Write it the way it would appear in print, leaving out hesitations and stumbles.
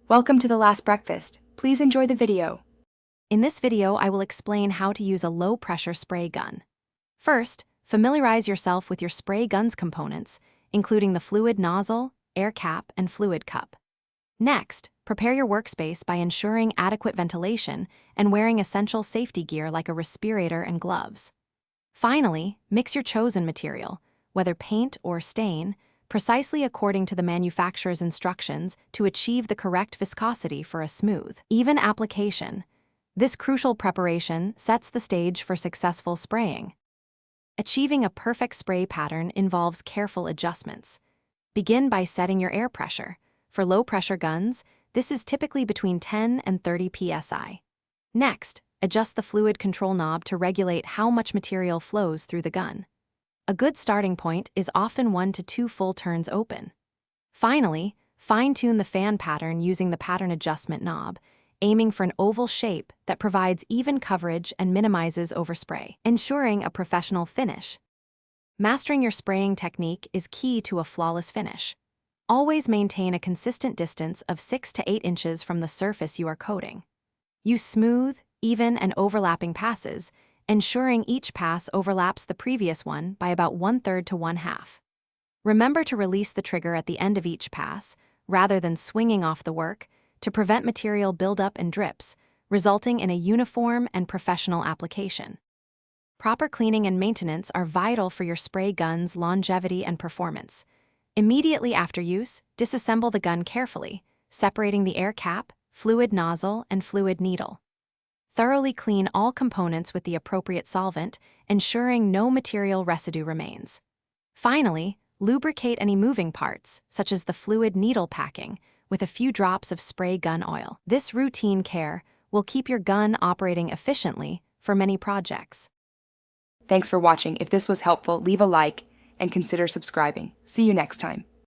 Welcome to The Last Breakfast. Please enjoy the video. In this video, I will explain how to use a low-pressure spray gun. First, familiarize yourself with your spray gun's components, including the fluid nozzle, air cap, and fluid cup. Next, prepare your workspace by ensuring adequate ventilation and wearing essential safety gear like a respirator and gloves. Finally, mix your chosen material, whether paint or stain, precisely according to the manufacturer's instructions to achieve the correct viscosity for a smooth, even application. This crucial preparation sets the stage for successful spraying. Achieving a perfect spray pattern involves careful adjustments. Begin by setting your air pressure. For low-pressure guns, this is typically between 10 and 30 psi. Next, adjust the fluid control knob to regulate how much material flows through the gun. A good starting point is often 1 to 2 full turns open. Finally, fine-tune the fan pattern using the pattern adjustment knob, aiming for an oval shape that provides even coverage and minimizes overspray, ensuring a professional finish. Mastering your spraying technique is key to a flawless finish. Always maintain a consistent distance of 6 to 8 inches from the surface you are coating. Use smooth, even, and overlapping passes, ensuring each pass overlaps the previous one by about 1/3 to 1/2. Remember to release the trigger at the end of each pass, rather than swinging off the work, to prevent material buildup and drips, resulting in a uniform and professional application. Proper cleaning and maintenance are vital for your spray gun's longevity and performance. Immediately after use, disassemble the gun carefully, separating the air cap, fluid nozzle, and fluid needle. Thoroughly clean all components with the appropriate solvent, ensuring no material residue remains. Finally, lubricate any moving parts, such as the fluid needle packing, with a few drops of spray gun oil. This routine care will keep your gun operating efficiently for many projects. Thanks for watching. If this was helpful, leave a like and consider subscribing. See you next time.